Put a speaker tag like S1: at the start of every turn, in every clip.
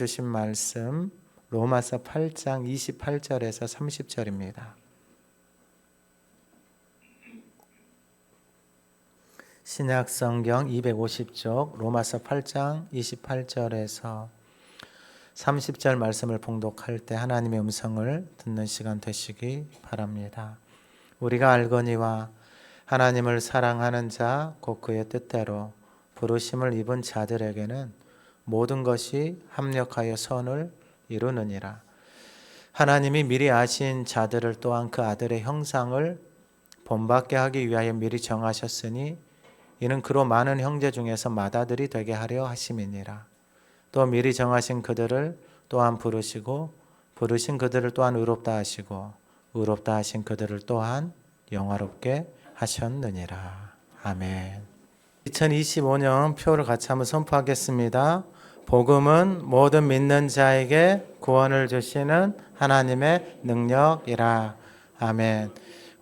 S1: 주신 말씀 로마서 8장 28절에서 30절입니다. 신약 성경 250쪽 로마서 8장 28절에서 30절 말씀을 봉독할 때 하나님의 음성을 듣는 시간 되시기 바랍니다. 우리가 알거니와 하나님을 사랑하는 자 곧 그의 뜻대로 부르심을 입은 자들에게는 모든 것이 합력하여 선을 이루느니라. 하나님이 미리 아신 자들을 또한 그 아들의 형상을 본받게 하기 위하여 미리 정하셨으니 이는 그로 많은 형제 중에서 맏아들이 되게 하려 하심이니라. 또 미리 정하신 그들을 또한 부르시고 부르신 그들을 또한 의롭다 하시고 의롭다 하신 그들을 또한 영화롭게 하셨느니라. 아멘. 2025년 표를 같이 한번 선포하겠습니다. 복음은 모든 믿는 자에게 구원을 주시는 하나님의 능력이라. 아멘.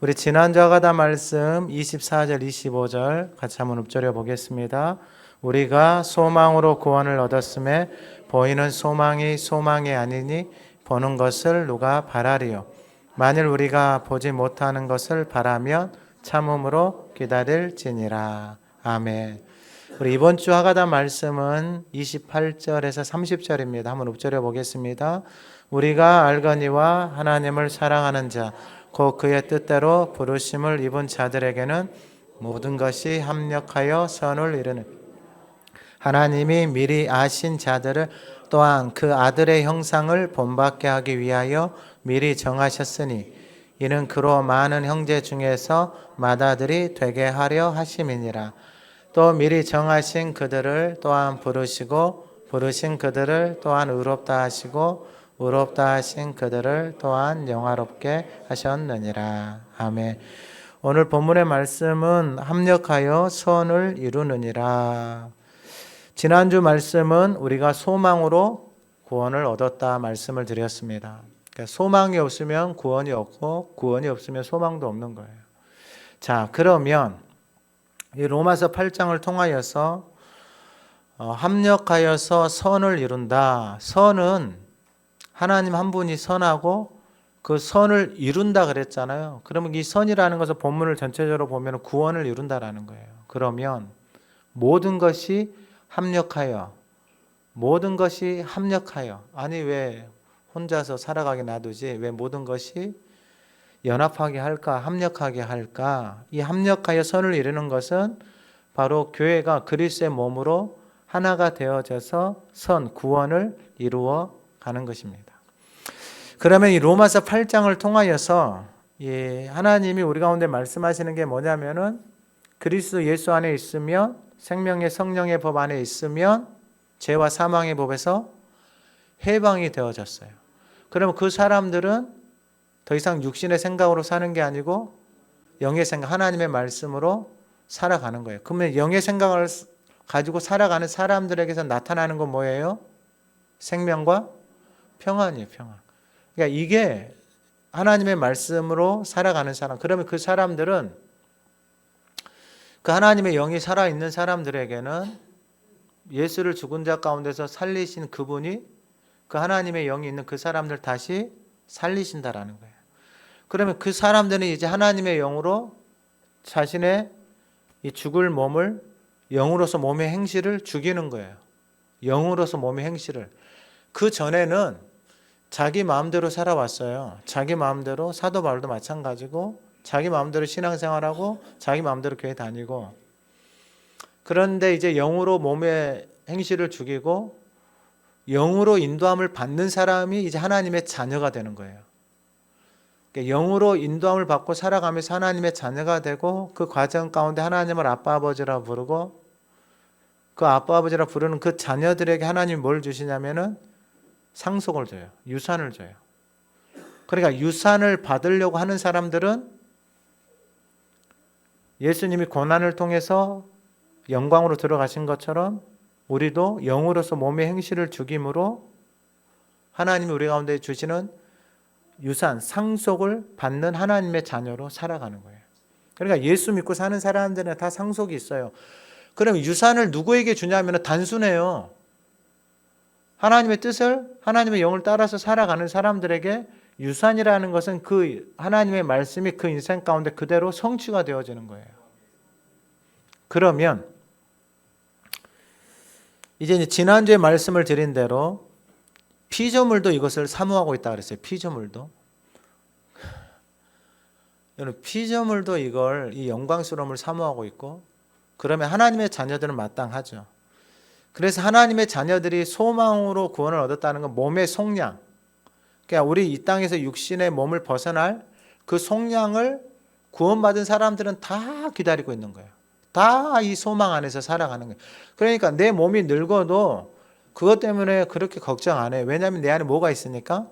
S1: 우리 지난주와 같은 말씀 24절 25절 같이 한번 읊조려 보겠습니다. 우리가 소망으로 구원을 얻었음에 보이는 소망이 아니니 보는 것을 누가 바라리요. 만일 우리가 보지 못하는 것을 바라면 참음으로 기다릴지니라. 아멘. 우리 이번 주 하가다 말씀은 28절에서 30절입니다. 한번 읊조려 보겠습니다. 우리가 알거니와 하나님을 사랑하는 자 곧 그의 뜻대로 부르심을 입은 자들에게는 모든 것이 합력하여 선을 이루는 하나님이 미리 아신 자들을 또한 그 아들의 형상을 본받게 하기 위하여 미리 정하셨으니 이는 그로 많은 형제 중에서 맏아들이 되게 하려 하심이니라. 또 미리 정하신 그들을 또한 부르시고 부르신 그들을 또한 의롭다 하시고 의롭다 하신 그들을 또한 영화롭게 하셨느니라. 아멘. 오늘 본문의 말씀은 합력하여 선을 이루느니라. 지난주 말씀은 우리가 소망으로 구원을 얻었다 말씀을 드렸습니다. 그러니까 소망이 없으면 구원이 없고 구원이 없으면 소망도 없는 거예요. 자, 그러면 이 로마서 8장을 통하여서 합력하여서 선을 이룬다. 선은 하나님 한 분이 선하고 그 선을 이룬다 그랬잖아요. 그러면 이 선이라는 것은 본문을 전체적으로 보면 구원을 이룬다라는 거예요. 그러면 모든 것이 합력하여 아니 왜 혼자서 살아가게 놔두지 왜 모든 것이 연합하게 할까 합력하게 할까. 이 합력하여 선을 이루는 것은 바로 교회가 그리스도의 몸으로 하나가 되어져서 구원을 이루어 가는 것입니다. 그러면 이 로마서 8장을 통하여서 하나님이 우리 가운데 말씀하시는 게 뭐냐면은 그리스도 예수 안에 있으면 생명의 성령의 법 안에 있으면 죄와 사망의 법에서 해방이 되어졌어요. 그러면 그 사람들은 더 이상 육신의 생각으로 사는 게 아니고 영의 생각, 하나님의 말씀으로 살아가는 거예요. 그러면 영의 생각을 가지고 살아가는 사람들에게서 나타나는 건 뭐예요? 생명과 평안이에요. 평안. 그러니까 이게 하나님의 말씀으로 살아가는 사람. 그러면 그 사람들은 그 하나님의 영이 살아있는 사람들에게는 예수를 죽은 자 가운데서 살리신 그분이 그 하나님의 영이 있는 그 사람들 다시 살리신다라는 거예요. 그러면 그 사람들은 이제 하나님의 영으로 자신의 이 죽을 몸을 영으로서 몸의 행실을 죽이는 거예요. 영으로서 몸의 행실을. 그 전에는 자기 마음대로 살아왔어요. 자기 마음대로 사도 바울도 마찬가지고 자기 마음대로 신앙생활하고 자기 마음대로 교회 다니고 그런데 이제 영으로 몸의 행실을 죽이고 영으로 인도함을 받는 사람이 이제 하나님의 자녀가 되는 거예요. 그러니까 영으로 인도함을 받고 살아가면서 하나님의 자녀가 되고 그 과정 가운데 하나님을 아빠 아버지라 부르고 그 아빠 아버지라 부르는 그 자녀들에게 하나님이 뭘 주시냐면은 상속을 줘요. 유산을 줘요. 그러니까 유산을 받으려고 하는 사람들은 예수님이 고난을 통해서 영광으로 들어가신 것처럼 우리도 영으로서 몸의 행실을 죽임으로 하나님이 우리 가운데 주시는 유산, 상속을 받는 하나님의 자녀로 살아가는 거예요. 그러니까 예수 믿고 사는 사람들은 다 상속이 있어요. 그럼 유산을 누구에게 주냐면 단순해요. 하나님의 뜻을, 하나님의 영을 따라서 살아가는 사람들에게 유산이라는 것은 그 하나님의 말씀이 그 인생 가운데 그대로 성취가 되어지는 거예요. 그러면 이제 지난주에 말씀을 드린 대로 피조물도 이것을 사모하고 있다 그랬어요. 피조물도. 여러분, 피조물도 이 영광스러움을 사모하고 있고, 그러면 하나님의 자녀들은 마땅하죠. 그래서 하나님의 자녀들이 소망으로 구원을 얻었다는 건 몸의 속량, 그러니까 우리 이 땅에서 육신의 몸을 벗어날 그 속량을 구원받은 사람들은 다 기다리고 있는 거예요. 다 이 소망 안에서 살아가는 거예요. 그러니까 내 몸이 늙어도 그것 때문에 그렇게 걱정 안 해요. 왜냐하면 내 안에 뭐가 있으니까?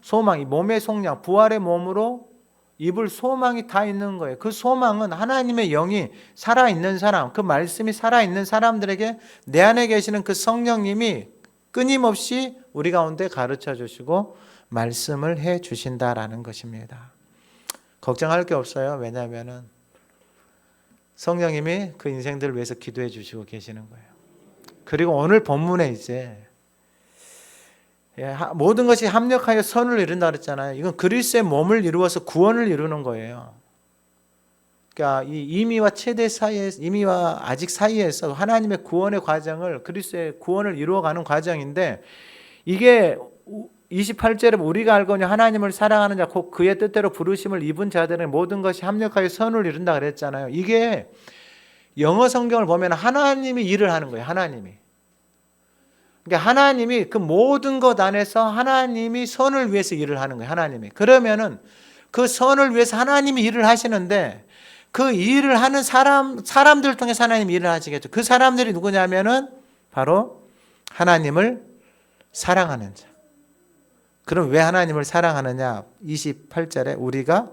S1: 소망이, 몸의 속량, 부활의 몸으로 입을 소망이 다 있는 거예요. 그 소망은 하나님의 영이 살아있는 사람, 그 말씀이 살아있는 사람들에게 내 안에 계시는 그 성령님이 끊임없이 우리 가운데 가르쳐 주시고 말씀을 해 주신다라는 것입니다. 걱정할 게 없어요. 왜냐하면 성령님이 그 인생들을 위해서 기도해 주시고 계시는 거예요. 그리고 오늘 본문에 이제 모든 것이 합력하여 선을 이룬다 그랬잖아요. 이건 그리스도의 몸을 이루어서 구원을 이루는 거예요. 그러니까 이 이미와 최대 사이에, 이미와 아직 사이에서 하나님의 구원의 과정을, 그리스도의 구원을 이루어가는 과정인데, 이게 28절에 우리가 알거니 하나님을 사랑하는 자 곧 그의 뜻대로 부르심을 입은 자들은 모든 것이 합력하여 선을 이룬다 그랬잖아요. 이게 영어 성경을 보면 하나님이 일을 하는 거예요. 하나님이. 그러니까 하나님이 그 모든 것 안에서 하나님이 선을 위해서 일을 하는 거예요. 하나님이. 그러면은 그 선을 위해서 하나님이 일을 하시는데, 그 일을 하는 사람들을 통해서 하나님이 일을 하시겠죠. 그 사람들이 누구냐면은 바로 하나님을 사랑하는 자. 그럼 왜 하나님을 사랑하느냐? 28절에 우리가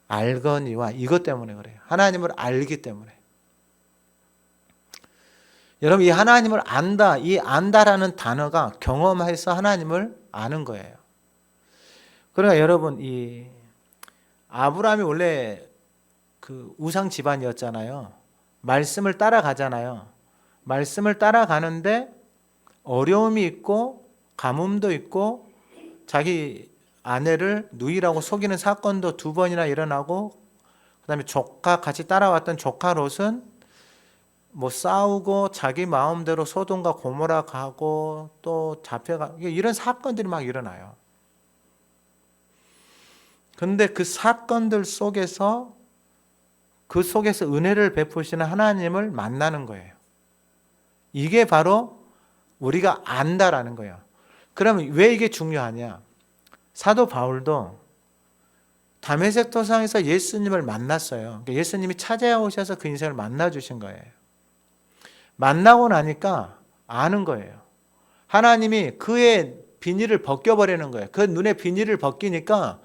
S1: 알거니와, 이것 때문에 그래요. 하나님을 알기 때문에. 여러분, 이 하나님을 안다, 이 안다라는 단어가 경험해서 하나님을 아는 거예요. 그러니까 여러분, 이 아브라함이 원래 그 우상 집안이었잖아요. 말씀을 따라가잖아요. 말씀을 따라가는데 어려움이 있고 가뭄도 있고 자기 아내를 누이라고 속이는 사건도 2번이나 일어나고, 그다음에 같이 따라왔던 조카 롯은 뭐 싸우고 자기 마음대로 소돔과 고모라 가고 또 잡혀가고, 이런 사건들이 막 일어나요. 그런데 그 사건들 속에서 은혜를 베푸시는 하나님을 만나는 거예요. 이게 바로 우리가 안다라는 거예요. 그러면 왜 이게 중요하냐? 사도 바울도 다메섹 도상에서 예수님을 만났어요. 예수님이 찾아오셔서 그 인생을 만나주신 거예요. 만나고 나니까 아는 거예요. 하나님이 그의 비닐을 벗겨버리는 거예요. 그 눈에 비닐을 벗기니까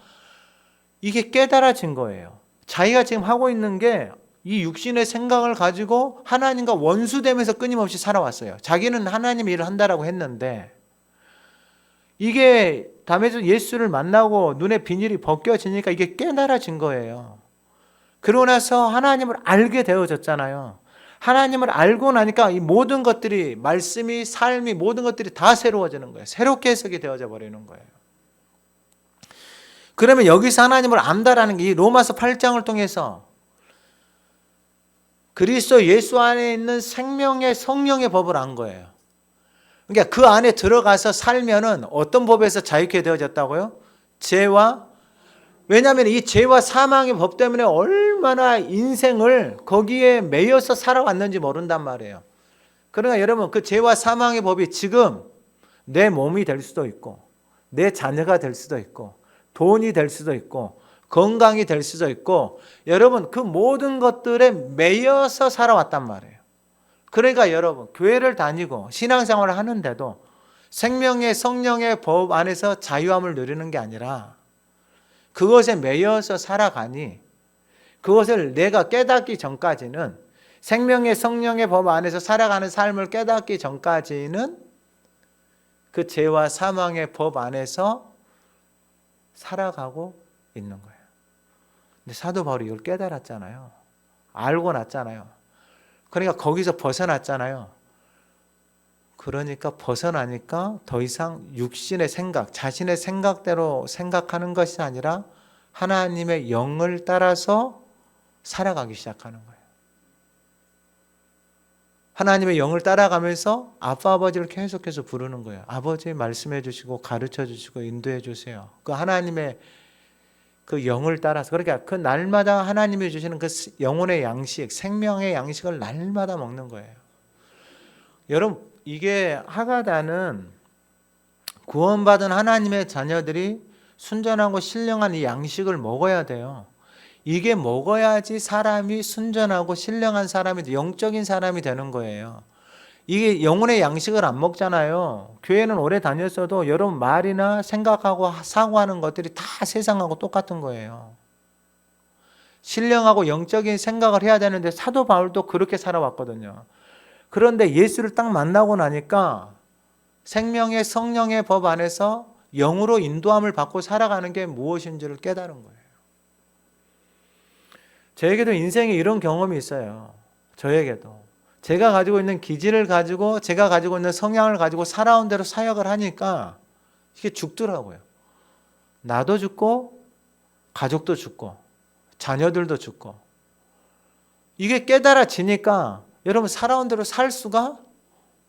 S1: 이게 깨달아진 거예요. 자기가 지금 하고 있는 게 이 육신의 생각을 가지고 하나님과 원수되면서 끊임없이 살아왔어요. 자기는 하나님의 일을 한다라고 했는데, 이게 다메섹 예수를 만나고 눈에 비닐이 벗겨지니까 이게 깨달아진 거예요. 그러고 나서 하나님을 알게 되어졌잖아요. 하나님을 알고 나니까 이 모든 것들이, 말씀이, 삶이, 모든 것들이 다 새로워지는 거예요. 새롭게 해석이 되어져 버리는 거예요. 그러면 여기서 하나님을 안다라는 게 이 로마서 8장을 통해서 그리스도 예수 안에 있는 생명의 성령의 법을 안 거예요. 그러니까 그 안에 들어가서 살면은 어떤 법에서 자유케 되어졌다고요? 죄와, 왜냐하면 이 죄와 사망의 법 때문에 얼마나 인생을 거기에 매여서 살아왔는지 모른단 말이에요. 그러니까 여러분, 그 죄와 사망의 법이 지금 내 몸이 될 수도 있고, 내 자녀가 될 수도 있고, 돈이 될 수도 있고, 건강이 될 수도 있고, 여러분 그 모든 것들에 매여서 살아왔단 말이에요. 그러니까 여러분, 교회를 다니고 신앙생활을 하는데도 생명의 성령의 법 안에서 자유함을 누리는 게 아니라 그것에 매여서 살아가니, 그것을 내가 깨닫기 전까지는, 생명의 성령의 법 안에서 살아가는 삶을 깨닫기 전까지는 그 죄와 사망의 법 안에서 살아가고 있는 거예요. 근데 사도 바울이 이걸 깨달았잖아요. 알고 났잖아요. 그러니까 거기서 벗어났잖아요. 그러니까 벗어나니까 더 이상 육신의 생각, 자신의 생각대로 생각하는 것이 아니라 하나님의 영을 따라서 살아가기 시작하는 거예요. 하나님의 영을 따라가면서 아빠 아버지를 계속해서 부르는 거예요. 아버지 말씀해 주시고 가르쳐 주시고 인도해 주세요. 그 하나님의 그 영을 따라서, 그러니까 그 날마다 하나님이 주시는 그 영혼의 양식, 생명의 양식을 날마다 먹는 거예요. 여러분, 이게 하가다는 구원받은 하나님의 자녀들이 순전하고 신령한 이 양식을 먹어야 돼요. 이게 먹어야지 사람이 순전하고 신령한 사람이, 영적인 사람이 되는 거예요. 이게 영혼의 양식을 안 먹잖아요. 교회는 오래 다녔어도 여러분 말이나 생각하고 사고하는 것들이 다 세상하고 똑같은 거예요. 신령하고 영적인 생각을 해야 되는데 사도 바울도 그렇게 살아왔거든요. 그런데 예수를 딱 만나고 나니까 생명의 성령의 법 안에서 영으로 인도함을 받고 살아가는 게 무엇인지를 깨달은 거예요. 저에게도 인생에 이런 경험이 있어요. 저에게도. 제가 가지고 있는 기질을 가지고, 제가 가지고 있는 성향을 가지고 살아온 대로 사역을 하니까 이게 죽더라고요. 나도 죽고 가족도 죽고 자녀들도 죽고. 이게 깨달아지니까 여러분 살아온 대로 살 수가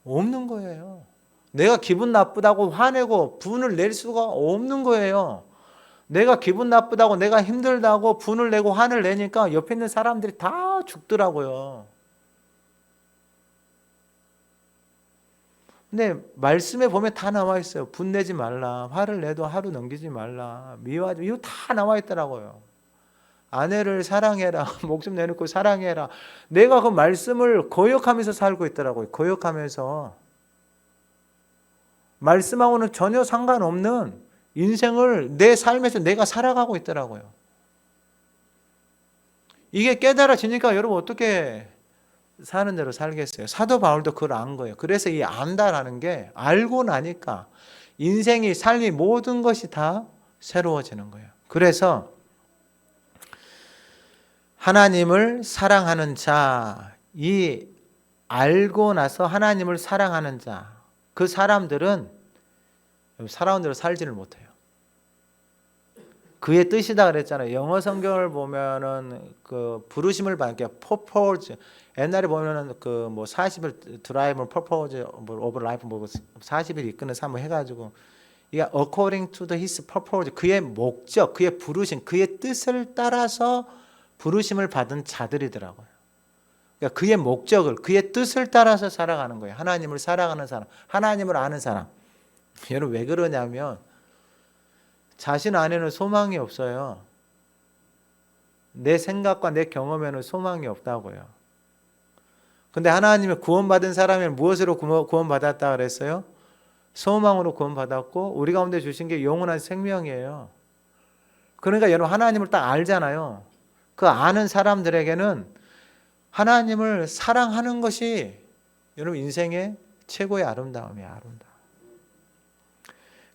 S1: 없는 거예요. 내가 기분 나쁘다고 화내고 분을 낼 수가 없는 거예요. 내가 기분 나쁘다고, 내가 힘들다고 분을 내고 화를 내니까 옆에 있는 사람들이 다 죽더라고요. 근데 말씀에 보면 다 나와 있어요. 분내지 말라, 화를 내도 하루 넘기지 말라, 미워하지, 이거 다 나와 있더라고요. 아내를 사랑해라, 목숨 내놓고 사랑해라. 내가 그 말씀을 거역하면서 살고 있더라고요. 거역하면서. 말씀하고는 전혀 상관없는 인생을 내 삶에서 내가 살아가고 있더라고요. 이게 깨달아지니까 여러분 어떻게 사는 대로 살겠어요? 사도 바울도 그걸 안 거예요. 그래서 이 안다라는 게 알고 나니까 인생이, 삶이, 모든 것이 다 새로워지는 거예요. 그래서 하나님을 사랑하는 자, 이 알고 나서 하나님을 사랑하는 자, 그 사람들은 살아온 대로 살지를 못해요. 그의 뜻이다 그랬잖아요. 영어 성경을 보면은 그 부르심을 받게 purpose, 옛날에 보면은 그 뭐 40일 드라이브 purpose of life 뭐 40일 이끄는 삶을 해가지고 이게 according to his purpose, 그의 목적, 그의 부르심, 그의 뜻을 따라서 부르심을 받은 자들이더라고요. 그러니까 그의 목적을, 그의 뜻을 따라서 살아가는 거예요. 하나님을 사랑하는 사람, 하나님을 아는 사람. 여러분 왜 그러냐면 자신 안에는 소망이 없어요. 내 생각과 내 경험에는 소망이 없다고요. 근데 하나님의 구원받은 사람이 무엇으로 구원받았다 그랬어요? 소망으로 구원받았고 우리 가운데 주신 게 영원한 생명이에요. 그러니까 여러분 하나님을 딱 알잖아요. 그 아는 사람들에게는 하나님을 사랑하는 것이 여러분 인생의 최고의 아름다움이에요. 아름다움.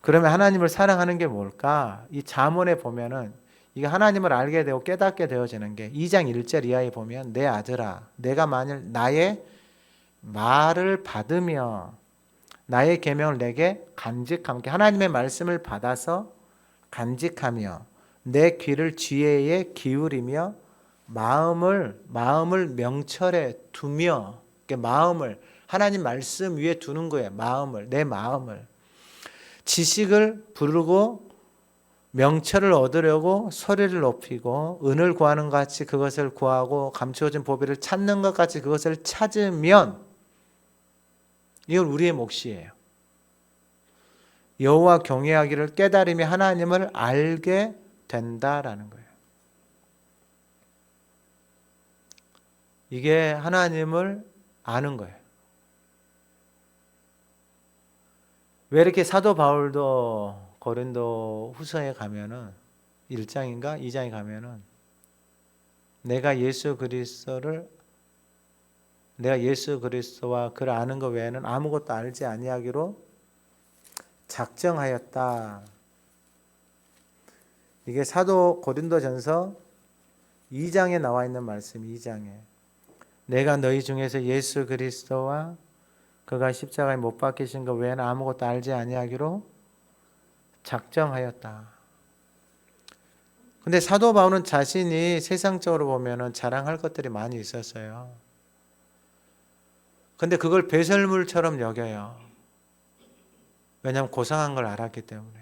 S1: 그러면 하나님을 사랑하는 게 뭘까? 이 잠언에 보면은 이게 하나님을 알게 되고 깨닫게 되어지는 게 2장 1절 이하에 보면 내 아들아, 내가 만일 나의 말을 받으며 나의 계명을 내게 간직함께, 하나님의 말씀을 받아서 간직하며 내 귀를 지혜에 기울이며 마음을 명철에 두며, 마음을 하나님 말씀 위에 두는 거예요. 마음을, 내 마음을. 지식을 부르고 명철을 얻으려고 소리를 높이고 은을 구하는 것 같이 그것을 구하고 감추어진 보배를 찾는 것 같이 그것을 찾으면 이건 우리의 몫이에요. 여호와 경외하기를 깨달으며 하나님을 알게 된다라는 거예요. 이게 하나님을 아는 거예요. 왜 이렇게 사도 바울도 고린도 후서에 가면은 1장인가 2장에 가면은 내가 예수 그리스도와 그를 아는 것 외에는 아무것도 알지 아니하기로 작정하였다. 이게 사도 고린도전서 2장에 나와 있는 말씀. 2장에 내가 너희 중에서 예수 그리스도와 그가 십자가에 못 박히신 것 외에는 아무것도 알지 아니하기로 작정하였다. 근데 사도 바울은 자신이 세상적으로 보면은 자랑할 것들이 많이 있었어요. 근데 그걸 배설물처럼 여겨요. 왜냐하면 고상한 걸 알았기 때문에.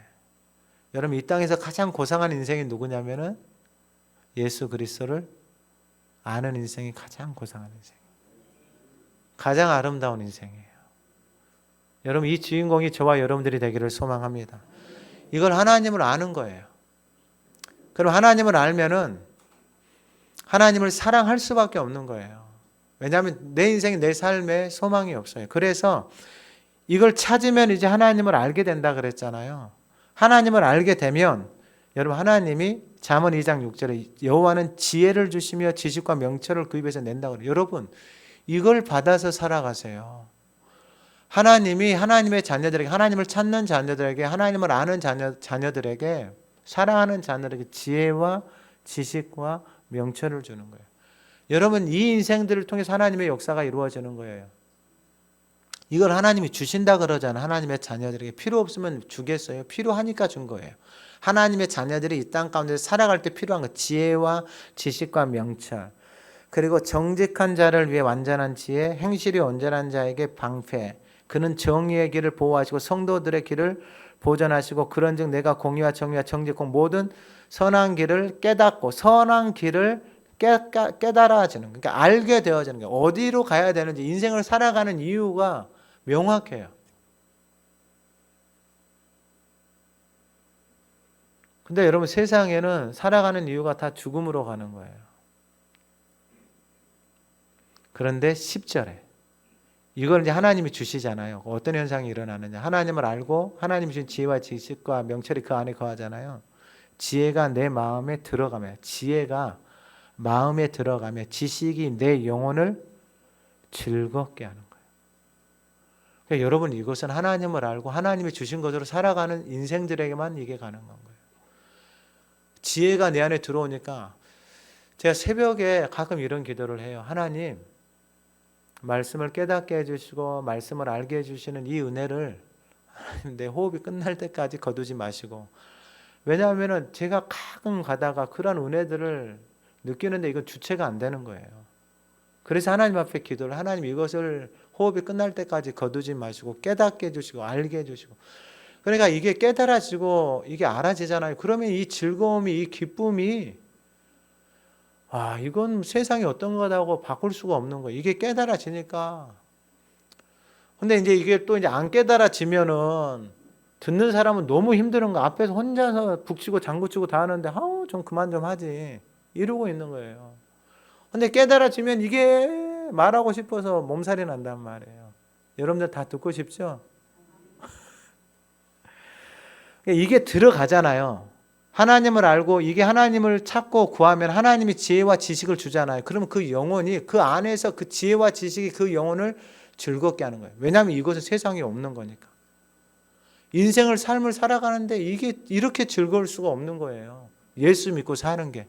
S1: 여러분, 이 땅에서 가장 고상한 인생이 누구냐면은 예수 그리스도를 아는 인생이 가장 고상한 인생, 가장 아름다운 인생이에요. 여러분, 이 주인공이 저와 여러분들이 되기를 소망합니다. 이걸 하나님을 아는 거예요. 그럼 하나님을 알면은 하나님을 사랑할 수밖에 없는 거예요. 왜냐하면 내 인생, 내 삶에 소망이 없어요. 그래서 이걸 찾으면 이제 하나님을 알게 된다 그랬잖아요. 하나님을 알게 되면 여러분, 하나님이 잠언 2장 6절에 여호와는 지혜를 주시며 지식과 명철을 그 입에서 낸다고 그래요. 여러분, 이걸 받아서 살아가세요. 하나님이 하나님의 자녀들에게, 하나님을 찾는 자녀들에게, 하나님을 아는 자녀들에게, 사랑하는 자녀들에게 지혜와 지식과 명철을 주는 거예요. 여러분, 이 인생들을 통해서 하나님의 역사가 이루어지는 거예요. 이걸 하나님이 주신다 그러잖아요. 하나님의 자녀들에게. 필요 없으면 주겠어요? 필요하니까 준 거예요. 하나님의 자녀들이 이 땅 가운데 살아갈 때 필요한 것, 지혜와 지식과 명철, 그리고 정직한 자를 위해 완전한 지혜, 행실이 온전한 자에게 방패, 그는 정의의 길을 보호하시고 성도들의 길을 보전하시고, 그런즉 내가 공의와 정의와 정직과 모든 선한 길을 깨닫고, 선한 길을 깨달아지는, 그러니까 알게 되어지는 거예요. 어디로 가야 되는지, 인생을 살아가는 이유가 명확해요. 근데 여러분, 세상에는 살아가는 이유가 다 죽음으로 가는 거예요. 그런데 10절에 이걸 이제 하나님이 주시잖아요. 어떤 현상이 일어나느냐. 하나님을 알고 하나님이 주신 지혜와 지식과 명철이 그 안에 거하잖아요. 지혜가 내 마음에 들어가며, 지혜가 마음에 들어가며 지식이 내 영혼을 즐겁게 하는 거예요. 그러니까 여러분, 이것은 하나님을 알고 하나님이 주신 것으로 살아가는 인생들에게만 이게 가능한 거예요. 지혜가 내 안에 들어오니까 제가 새벽에 가끔 이런 기도를 해요. 하나님, 말씀을 깨닫게 해주시고 말씀을 알게 해주시는 이 은혜를 하나님, 내 호흡이 끝날 때까지 거두지 마시고. 왜냐하면 제가 가끔 가다가 그런 은혜들을 느끼는데 이건 주체가 안 되는 거예요. 그래서 하나님 앞에 기도를, 하나님 이것을 호흡이 끝날 때까지 거두지 마시고 깨닫게 해주시고 알게 해주시고. 그러니까 이게 깨달아지고 이게 알아지잖아요. 그러면 이 즐거움이, 이 기쁨이, 이건 세상이 어떤 거다고 바꿀 수가 없는 거예요. 이게 깨달아지니까. 근데 이제 이게 또 이제 안 깨달아지면은 듣는 사람은 너무 힘든 거, 앞에서 혼자서 북치고 장구치고 다 하는데 좀 그만 좀 하지 이러고 있는 거예요. 근데 깨달아지면 이게 말하고 싶어서 몸살이 난단 말이에요. 여러분들 다 듣고 싶죠? 이게 들어가잖아요. 하나님을 알고 이게 하나님을 찾고 구하면 하나님이 지혜와 지식을 주잖아요. 그러면 그 영혼이, 그 안에서 그 지혜와 지식이 그 영혼을 즐겁게 하는 거예요. 왜냐하면 이것은 세상에 없는 거니까. 인생을, 삶을 살아가는데 이게 이렇게 즐거울 수가 없는 거예요. 예수 믿고 사는 게.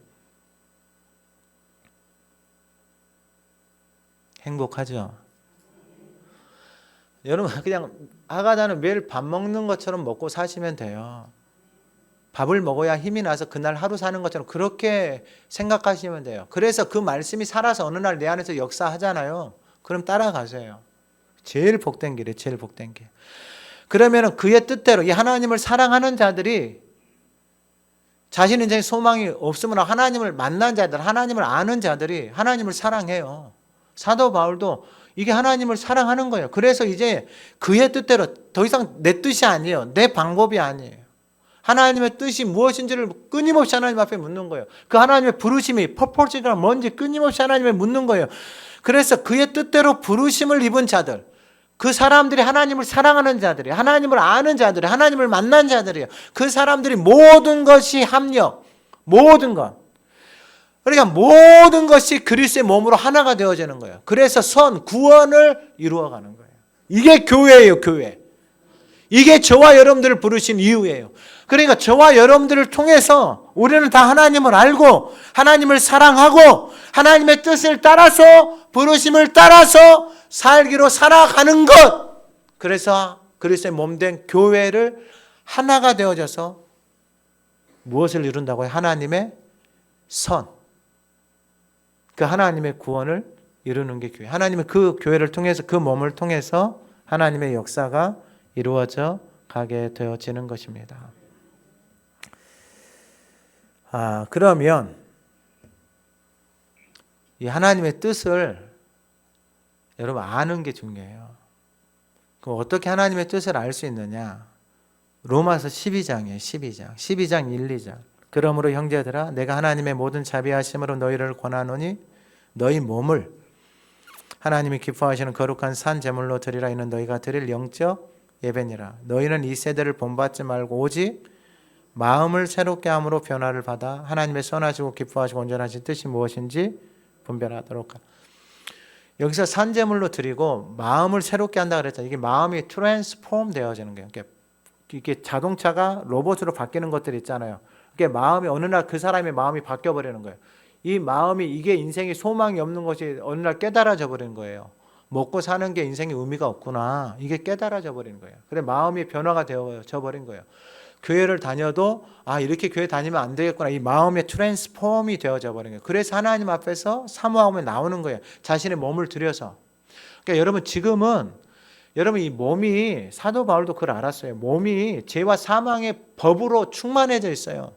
S1: 행복하죠? 여러분, 그냥 아가다는 매일 밥 먹는 것처럼 먹고 사시면 돼요. 밥을 먹어야 힘이 나서 그날 하루 사는 것처럼 그렇게 생각하시면 돼요. 그래서 그 말씀이 살아서 어느 날 내 안에서 역사하잖아요. 그럼 따라가세요. 제일 복된 길이에요. 제일 복된 길. 그러면 그의 뜻대로 이 하나님을 사랑하는 자들이, 자신 인생에 소망이 없으면 하나님을 만난 자들, 하나님을 아는 자들이 하나님을 사랑해요. 사도 바울도 이게 하나님을 사랑하는 거예요. 그래서 이제 그의 뜻대로, 더 이상 내 뜻이 아니에요. 내 방법이 아니에요. 하나님의 뜻이 무엇인지를 끊임없이 하나님 앞에 묻는 거예요. 그 하나님의 부르심이, 퍼포즈가 뭔지 끊임없이 하나님에 묻는 거예요. 그래서 그의 뜻대로 부르심을 입은 자들, 그 사람들이 하나님을 사랑하는 자들이, 하나님을 아는 자들이, 하나님을 만난 자들이에요. 그 사람들이 모든 것이 합력, 모든 것, 그러니까 모든 것이 그리스도의 몸으로 하나가 되어지는 거예요. 그래서 구원을 이루어가는 거예요. 이게 교회예요, 교회. 이게 저와 여러분들을 부르신 이유예요. 그러니까 저와 여러분들을 통해서 우리는 다 하나님을 알고 하나님을 사랑하고 하나님의 뜻을 따라서, 부르심을 따라서 살기로 살아가는 것. 그래서 그리스도의 몸된 교회를 하나가 되어져서 무엇을 이룬다고요? 하나님의 선. 그 하나님의 구원을 이루는 게 교회. 하나님의 그 교회를 통해서, 그 몸을 통해서 하나님의 역사가 이루어져 가게 되어지는 것입니다. 그러면 이 하나님의 뜻을 여러분 아는 게 중요해요. 그럼 어떻게 하나님의 뜻을 알 수 있느냐? 로마서 12장이에요. 12장 1, 2장. 그러므로 형제들아 내가 하나님의 모든 자비하심으로 너희를 권하노니 너희 몸을 하나님이 기뻐하시는 거룩한 산 제물로 드리라. 이는 너희가 드릴 영적 예배니라. 너희는 이 세대를 본받지 말고 오직 마음을 새롭게 함으로 변화를 받아 하나님의 선하시고 기뻐하시고 온전하신 뜻이 무엇인지 분별하도록 하라. 여기서 산 제물로 드리고 마음을 새롭게 한다 그랬잖아요. 이게 마음이 트랜스폼 되어지는 거예요. 이게 자동차가 로봇으로 바뀌는 것들이 있잖아요. 그게 마음이 어느 날 그 사람의 마음이 바뀌어 버리는 거예요. 이 마음이 이게 인생에 소망이 없는 것이 어느 날 깨달아져 버리는 거예요. 먹고 사는 게 인생에 의미가 없구나. 이게 깨달아져 버리는 거예요. 그래 마음이 변화가 되어져 버린 거예요. 교회를 다녀도 이렇게 교회 다니면 안 되겠구나. 이 마음의 트랜스폼이 되어져 버린 거예요. 그래서 하나님 앞에서 사모하면 나오는 거예요. 자신의 몸을 들여서. 그러니까 여러분 지금은 여러분 이 몸이 사도 바울도 그걸 알았어요. 몸이 죄와 사망의 법으로 충만해져 있어요.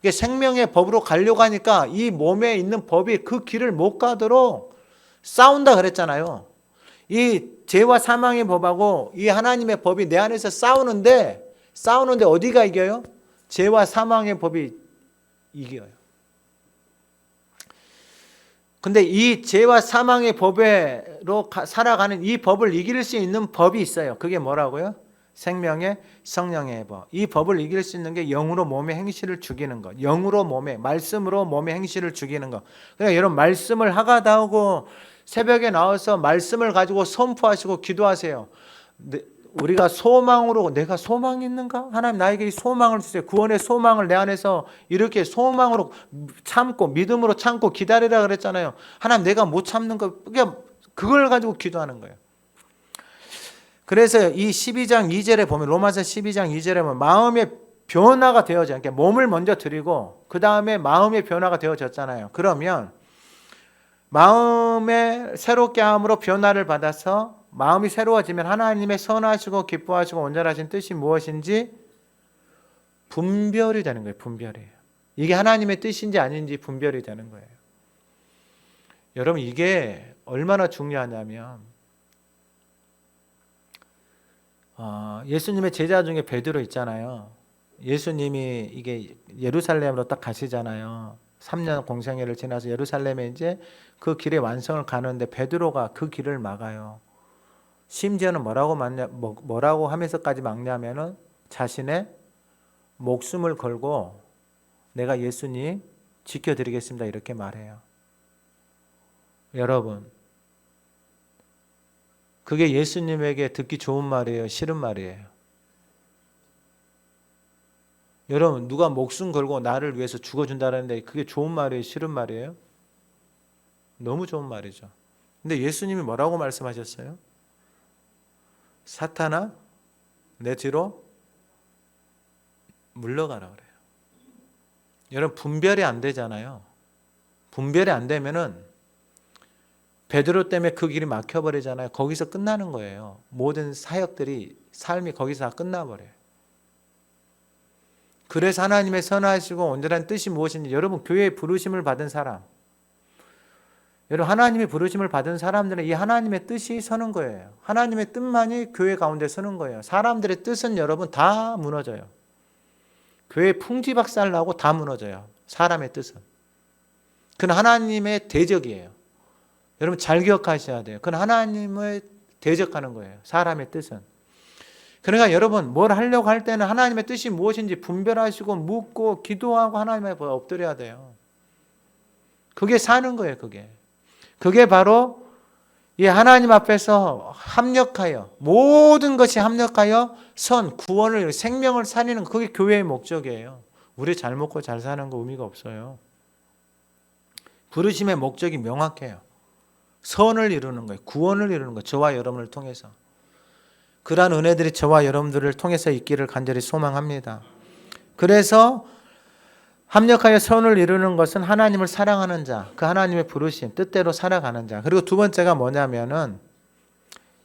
S1: 생명의 법으로 가려고 하니까 이 몸에 있는 법이 그 길을 못 가도록 싸운다 그랬잖아요. 이 죄와 사망의 법하고 이 하나님의 법이 내 안에서 싸우는데 어디가 이겨요? 죄와 사망의 법이 이겨요. 근데 이 죄와 사망의 법으로 살아가는 이 법을 이길 수 있는 법이 있어요. 그게 뭐라고요? 생명의 성령의 법. 이 법을 이길 수 있는 게 영으로 몸의 행실을 죽이는 것. 영으로 몸에, 말씀으로 몸의 행실을 죽이는 것. 그러니까 여러분 말씀을 하고 새벽에 나와서 말씀을 가지고 선포하시고 기도하세요. 우리가 소망으로 내가 소망이 있는가? 하나님 나에게 이 소망을 주세요. 구원의 소망을 내 안에서 이렇게 소망으로 참고 믿음으로 참고 기다리라 그랬잖아요. 하나님 내가 못 참는 거 그걸 가지고 기도하는 거예요. 그래서 이 12장 2절에 보면 로마서 12장 2절에 보면 마음의 변화가 되어져요. 그러니까 몸을 먼저 드리고 그 다음에 마음의 변화가 되어졌잖아요. 그러면 마음의 새롭게 함으로 변화를 받아서 마음이 새로워지면 하나님의 선하시고 기뻐하시고 온전하신 뜻이 무엇인지 분별이 되는 거예요. 분별이. 이게 하나님의 뜻인지 아닌지 분별이 되는 거예요. 여러분 이게 얼마나 중요하냐면 예수님의 제자 중에 베드로 있잖아요. 예수님이 이게 예루살렘으로 딱 가시잖아요. 3년 공생애를 지나서 예루살렘에 이제 그 길의 완성을 가는데 베드로가 그 길을 막아요. 심지어는 뭐라고 하면서까지 막냐면은 자신의 목숨을 걸고 내가 예수님 지켜드리겠습니다 이렇게 말해요. 여러분 그게 예수님에게 듣기 좋은 말이에요? 싫은 말이에요? 여러분 누가 목숨 걸고 나를 위해서 죽어준다는데 그게 좋은 말이에요? 싫은 말이에요? 너무 좋은 말이죠. 근데 예수님이 뭐라고 말씀하셨어요? 사탄아 내 뒤로 물러가라 그래요. 여러분 분별이 안 되잖아요. 분별이 안 되면은 베드로 때문에 그 길이 막혀버리잖아요. 거기서 끝나는 거예요. 모든 사역들이 삶이 거기서 다 끝나버려요. 그래서 하나님의 선하시고 온전한 뜻이 무엇인지 여러분 교회에 부르심을 받은 사람 여러분 하나님의 부르심을 받은 사람들은 이 하나님의 뜻이 서는 거예요. 하나님의 뜻만이 교회 가운데 서는 거예요. 사람들의 뜻은 여러분 다 무너져요. 교회 풍지박살 나고 다 무너져요. 사람의 뜻은. 그건 하나님의 대적이에요. 여러분 잘 기억하셔야 돼요. 그건 하나님을 대적하는 거예요. 사람의 뜻은. 그러니까 여러분 뭘 하려고 할 때는 하나님의 뜻이 무엇인지 분별하시고 묻고 기도하고 하나님 앞에 엎드려야 돼요. 그게 사는 거예요. 그게 바로 이 하나님 앞에서 합력하여 모든 것이 합력하여 구원을 생명을 살리는 그게 교회의 목적이에요. 우리 잘 먹고 잘 사는 거 의미가 없어요. 부르심의 목적이 명확해요. 선을 이루는 거예요. 구원을 이루는 거예요. 저와 여러분을 통해서. 그러한 은혜들이 저와 여러분들을 통해서 있기를 간절히 소망합니다. 그래서 합력하여 선을 이루는 것은 하나님을 사랑하는 자, 그 하나님의 부르심, 뜻대로 살아가는 자. 그리고 두 번째가 뭐냐면은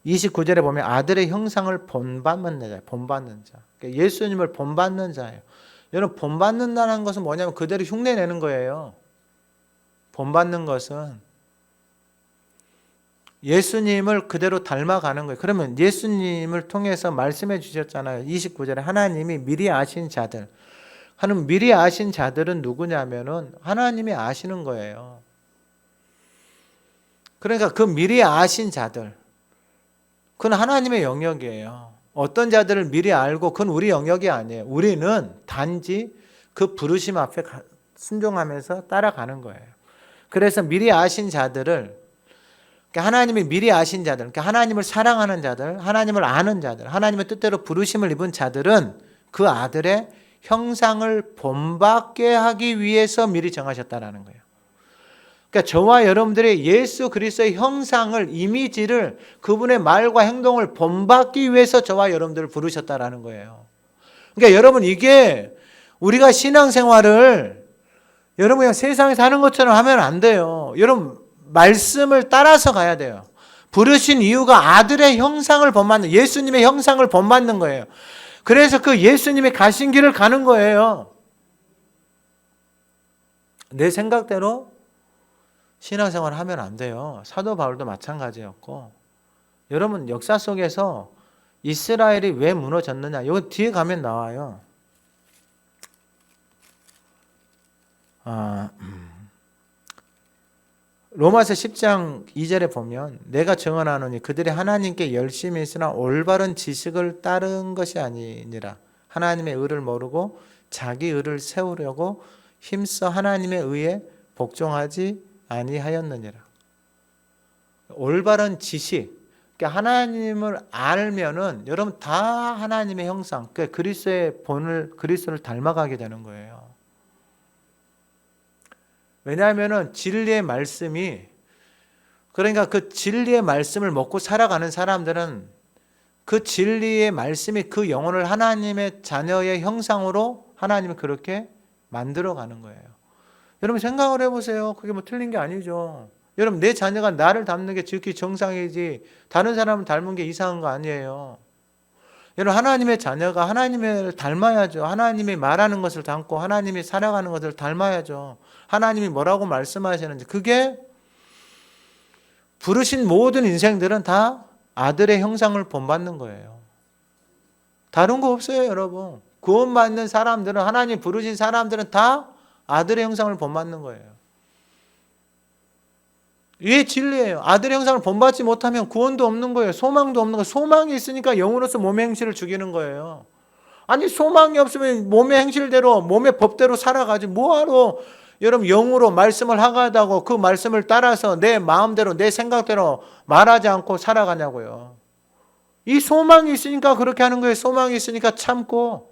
S1: 29절에 보면 아들의 형상을 본받는 자예요. 본받는 자. 그러니까 예수님을 본받는 자예요. 여러분, 본받는다는 것은 뭐냐면 그대로 흉내내는 거예요. 본받는 것은 예수님을 그대로 닮아가는 거예요. 그러면 예수님을 통해서 말씀해 주셨잖아요. 29절에 하나님이 미리 아신 자들. 하는 미리 아신 자들은 누구냐면은 하나님이 아시는 거예요. 그러니까 그 미리 아신 자들, 그건 하나님의 영역이에요. 어떤 자들을 미리 알고 그건 우리 영역이 아니에요. 우리는 단지 그 부르심 앞에 순종하면서 따라가는 거예요. 그래서 미리 아신 자들을, 그러니까 하나님이 미리 아신 자들, 그러니까 하나님을 사랑하는 자들, 하나님을 아는 자들, 하나님의 뜻대로 부르심을 입은 자들은 그 아들의 형상을 본받게 하기 위해서 미리 정하셨다라는 거예요. 그러니까 저와 여러분들의 예수 그리스도의 형상을, 이미지를, 그분의 말과 행동을 본받기 위해서 저와 여러분들을 부르셨다라는 거예요. 그러니까 여러분, 이게 우리가 신앙생활을 여러분 그냥 세상에 사는 것처럼 하면 안 돼요. 여러분, 말씀을 따라서 가야 돼요. 부르신 이유가 아들의 형상을 본받는, 예수님의 형상을 본받는 거예요. 그래서 그 예수님이 가신 길을 가는 거예요. 내 생각대로 신앙생활을 하면 안 돼요. 사도 바울도 마찬가지였고. 여러분, 역사 속에서 이스라엘이 왜 무너졌느냐, 이거 뒤에 가면 나와요. 로마서 10장 2절에 보면 내가 증언하노니 그들이 하나님께 열심히 있으나 올바른 지식을 따른 것이 아니니라. 하나님의 의를 모르고 자기 의를 세우려고 힘써 하나님의 의에 복종하지 아니하였느니라. 올바른 지식, 그러니까 하나님을 알면은 여러분 다 하나님의 형상, 그러니까 그리스도의 본을, 그리스도를 닮아가게 되는 거예요. 왜냐하면은 진리의 말씀이, 그러니까 그 진리의 말씀을 먹고 살아가는 사람들은 그 진리의 말씀이 그 영혼을 하나님의 자녀의 형상으로 하나님이 그렇게 만들어가는 거예요. 여러분 생각을 해보세요. 그게 뭐 틀린 게 아니죠. 여러분, 내 자녀가 나를 닮는 게 지극히 정상이지 다른 사람을 닮은 게 이상한 거 아니에요. 여러분, 하나님의 자녀가 하나님을 닮아야죠. 하나님이 말하는 것을 닮고 하나님이 살아가는 것을 닮아야죠. 하나님이 뭐라고 말씀하시는지, 그게 부르신 모든 인생들은 다 아들의 형상을 본받는 거예요. 다른 거 없어요, 여러분. 구원받는 사람들은, 하나님 부르신 사람들은 다 아들의 형상을 본받는 거예요. 이게 진리예요. 아들의 형상을 본받지 못하면 구원도 없는 거예요. 소망도 없는 거예요. 소망이 있으니까 영으로서 몸의 행실을 죽이는 거예요. 아니, 소망이 없으면 몸의 행실대로, 몸의 법대로 살아가지 뭐하러 여러분 영으로 말씀을 하가다고 그 말씀을 따라서 내 마음대로, 내 생각대로 말하지 않고 살아가냐고요. 이 소망이 있으니까 그렇게 하는 거예요. 소망이 있으니까 참고.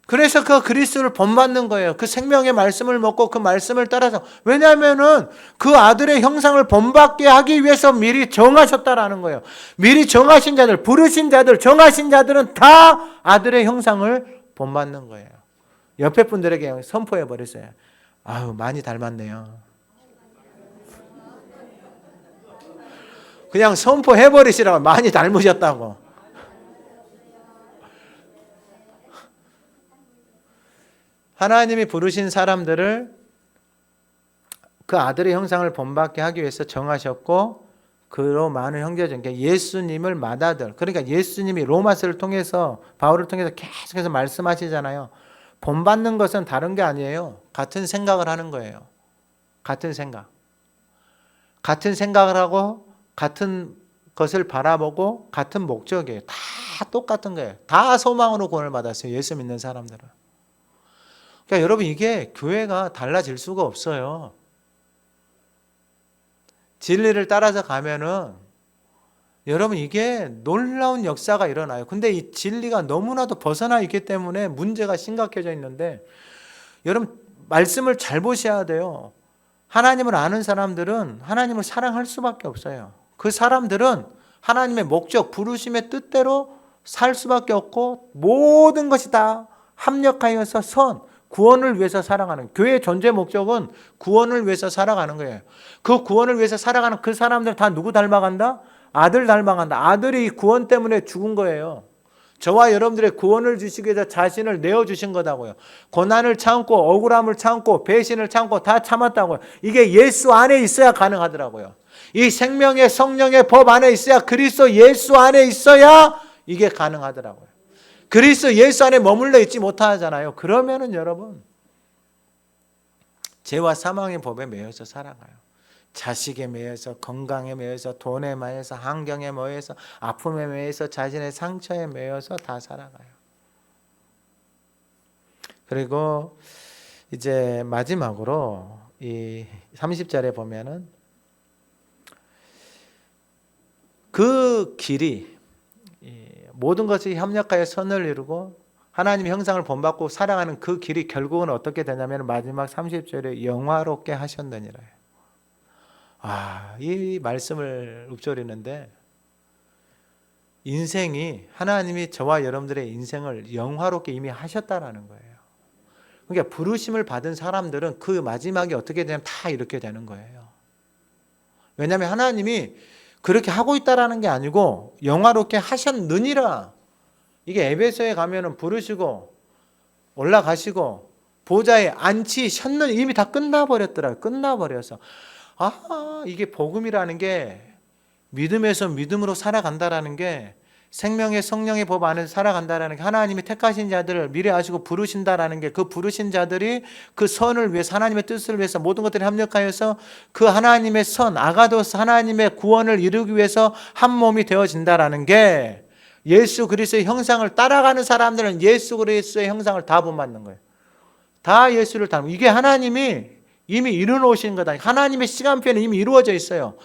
S1: 그래서 그 그리스도를 본받는 거예요. 그 생명의 말씀을 먹고 그 말씀을 따라서. 왜냐하면은 그 아들의 형상을 본받게 하기 위해서 미리 정하셨다라는 거예요. 미리 정하신 자들, 부르신 자들, 정하신 자들은 다 아들의 형상을 본받는 거예요. 옆에 분들에게 선포해 버렸어요. 아유, 많이 닮았네요. 그냥 선포해 버리시라고. 많이 닮으셨다고. 하나님이 부르신 사람들을 그 아들의 형상을 본받게 하기 위해서 정하셨고, 그로 많은 형제들, 그러니까 예수님을 맏아들, 그러니까 예수님이 로마서를 통해서, 바울을 통해서 계속해서 말씀하시잖아요. 본받는 것은 다른 게 아니에요. 같은 생각을 하는 거예요. 같은 생각. 같은 생각을 하고 같은 것을 바라보고 같은 목적이에요. 다 똑같은 거예요. 다 소망으로 구원을 받았어요. 예수 믿는 사람들은. 그러니까 여러분, 이게 교회가 달라질 수가 없어요. 진리를 따라서 가면은 여러분, 이게 놀라운 역사가 일어나요. 근데 이 진리가 너무나도 벗어나 있기 때문에 문제가 심각해져 있는데, 여러분 말씀을 잘 보셔야 돼요. 하나님을 아는 사람들은 하나님을 사랑할 수밖에 없어요. 그 사람들은 하나님의 목적, 부르심의 뜻대로 살 수밖에 없고 모든 것이 다 합력하여서 구원을 위해서 살아가는, 교회의 존재 목적은 구원을 위해서 살아가는 거예요. 그 구원을 위해서 살아가는 그 사람들 다 누구 닮아간다? 아들 닮아간다. 아들이 구원 때문에 죽은 거예요. 저와 여러분들의 구원을 주시기 위해서 자신을 내어주신 거다고요. 고난을 참고 억울함을 참고 배신을 참고 다 참았다고요. 이게 예수 안에 있어야 가능하더라고요. 이 생명의 성령의 법 안에 있어야, 그리스도 예수 안에 있어야 이게 가능하더라고요. 그리스도 예수 안에 머물러 있지 못하잖아요. 그러면은 여러분 죄와 사망의 법에 매여서 살아가요. 자식에 매여서, 건강에 매여서, 돈에 매여서, 환경에 매여서, 아픔에 매여서, 자신의 상처에 매여서 다 살아가요. 그리고 이제 마지막으로 이 30절에 보면은 그 길이, 모든 것이 협력하여 선을 이루고 하나님의 형상을 본받고 살아가는 그 길이 결국은 어떻게 되냐면 마지막 30절에 영화롭게 하셨느니라. 이 말씀을 읊조리는데 인생이, 하나님이 저와 여러분들의 인생을 영화롭게 이미 하셨다라는 거예요. 그러니까 부르심을 받은 사람들은 그 마지막이 어떻게 되냐면 다 이렇게 되는 거예요. 왜냐하면 하나님이 그렇게 하고 있다라는 게 아니고 영화롭게 하셨느니라. 이게 에베소에 가면은 부르시고 올라가시고 보좌에 앉히셨는, 이미 다 끝나버렸더라고요. 끝나버려서 이게 복음이라는 게, 믿음에서 믿음으로 살아간다라는 게, 생명의 성령의 법 안에서 살아간다라는 게, 하나님이 택하신 자들을 미리 아시고 부르신다라는 게, 그 부르신 자들이 그 선을 위해서, 하나님의 뜻을 위해서 모든 것들이 합력하여서 그 하나님의 선, 아가도스 하나님의 구원을 이루기 위해서 한 몸이 되어진다라는 게, 예수 그리스도의 형상을 따라가는 사람들은 예수 그리스도의 형상을 다 본받는 거예요. 다 예수를 닮은, 이게 하나님이 이미 이루어놓으신 거다. 하나님의 시간표는 이미 이루어져 있어요.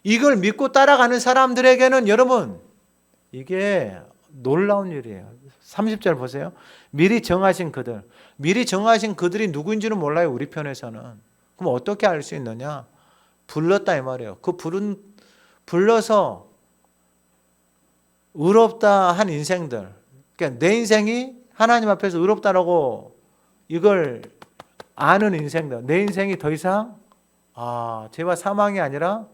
S1: 이걸 믿고 따라가는 사람들에게는 여러분 이게 놀라운 일이에요. 30절 보세요. 미리 정하신 그들이 누구인지는 몰라요. 우리 편에서는. 그럼 어떻게 알 수 있느냐? 불렀다 이 말이에요. 그 불러서 의롭다 한 인생들, 그러니까 내 인생이 하나님 앞에서 의롭다라고 이걸 아는 인생들, 내 인생이 더 이상 죄와 사망이 아니라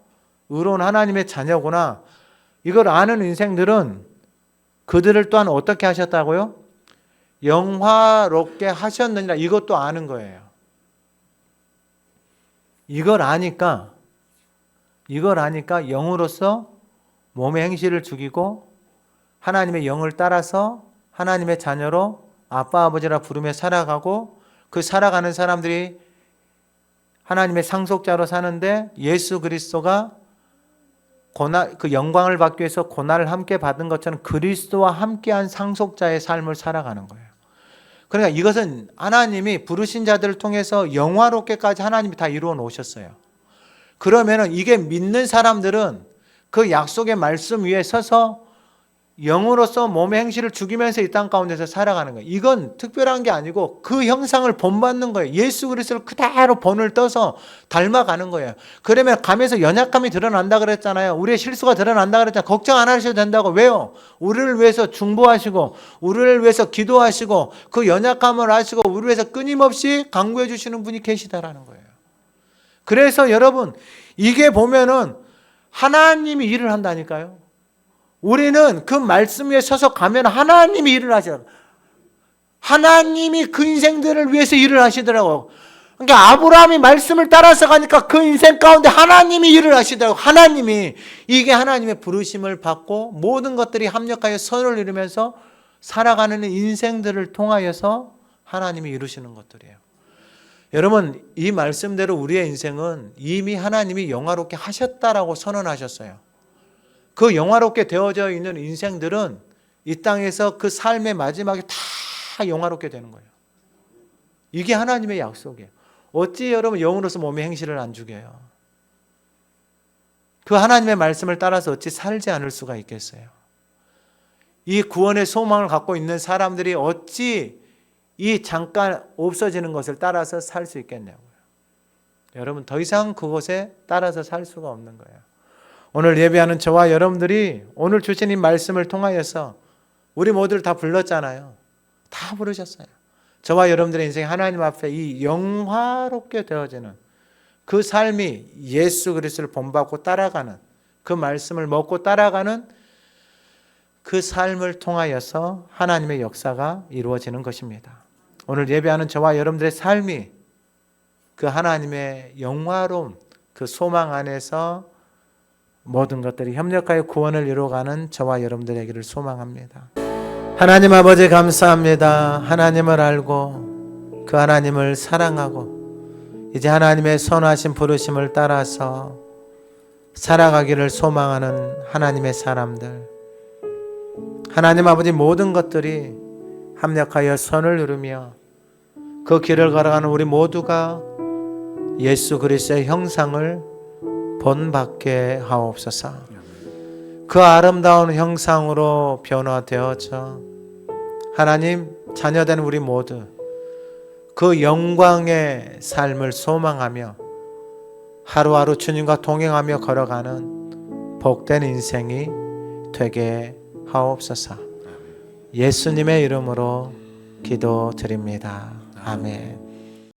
S1: 의로운 하나님의 자녀구나, 이걸 아는 인생들은 그들을 또한 어떻게 하셨다고요? 영화롭게 하셨느니라. 이것도 아는 거예요. 이걸 아니까 영으로서 몸의 행실을 죽이고 하나님의 영을 따라서 하나님의 자녀로 아빠 아버지라 부르며 살아가고, 그 살아가는 사람들이 하나님의 상속자로 사는데 예수 그리스도가 그 영광을 받기 위해서 고난을 함께 받은 것처럼 그리스도와 함께한 상속자의 삶을 살아가는 거예요. 그러니까 이것은 하나님이 부르신 자들을 통해서 영화롭게까지 하나님이 다 이루어 놓으셨어요. 그러면은 이게 믿는 사람들은 그 약속의 말씀 위에 서서 영으로서 몸의 행실을 죽이면서 이 땅 가운데서 살아가는 거예요. 이건 특별한 게 아니고 그 형상을 본받는 거예요. 예수 그리스도를 그대로 본을 떠서 닮아가는 거예요. 그러면 가면서 연약함이 드러난다 그랬잖아요. 우리의 실수가 드러난다 그랬잖아요. 걱정 안 하셔도 된다고. 왜요? 우리를 위해서 중보하시고 우리를 위해서 기도하시고 그 연약함을 아시고 우리를 위해서 끊임없이 강구해 주시는 분이 계시다라는 거예요. 그래서 여러분 이게 보면은 하나님이 일을 한다니까요. 우리는 그 말씀 위에 서서 가면 하나님이 일을 하시더라고요. 하나님이 그 인생들을 위해서 일을 하시더라고요. 그러니까 아브라함이 말씀을 따라서 가니까 그 인생 가운데 하나님이 일을 하시더라고요. 하나님이, 이게 하나님의 부르심을 받고 모든 것들이 합력하여 선을 이루면서 살아가는 인생들을 통하여서 하나님이 이루시는 것들이에요. 여러분 이 말씀대로 우리의 인생은 이미 하나님이 영화롭게 하셨다라고 선언하셨어요. 그 영화롭게 되어져 있는 인생들은 이 땅에서 그 삶의 마지막에 다 영화롭게 되는 거예요. 이게 하나님의 약속이에요. 어찌 여러분 영으로서 몸의 행실을 안 죽여요? 그 하나님의 말씀을 따라서 어찌 살지 않을 수가 있겠어요? 이 구원의 소망을 갖고 있는 사람들이 어찌 이 잠깐 없어지는 것을 따라서 살 수 있겠냐고요. 여러분 더 이상 그곳에 따라서 살 수가 없는 거예요. 오늘 예배하는 저와 여러분들이 오늘 주신 이 말씀을 통하여서 우리 모두를 다 불렀잖아요. 다 부르셨어요. 저와 여러분들의 인생이 하나님 앞에 이 영화롭게 되어지는 그 삶이 예수 그리스도를 본받고 따라가는 그 말씀을 먹고 따라가는 그 삶을 통하여서 하나님의 역사가 이루어지는 것입니다. 오늘 예배하는 저와 여러분들의 삶이 그 하나님의 영화로운 그 소망 안에서 모든 것들이 협력하여 구원을 이루어가는 저와 여러분들에게를 소망합니다. 하나님 아버지 감사합니다. 하나님을 알고 그 하나님을 사랑하고 이제 하나님의 선하신 부르심을 따라서 살아가기를 소망하는 하나님의 사람들, 하나님 아버지 모든 것들이 합력하여 선을 이루며 그 길을 걸어가는 우리 모두가 예수 그리스도의 형상을 본받게 하옵소서. 그 아름다운 형상으로 변화되어져 하나님 자녀된 우리 모두 그 영광의 삶을 소망하며 하루하루 주님과 동행하며 걸어가는 복된 인생이 되게 하옵소서. 예수님의 이름으로 기도드립니다. 아멘.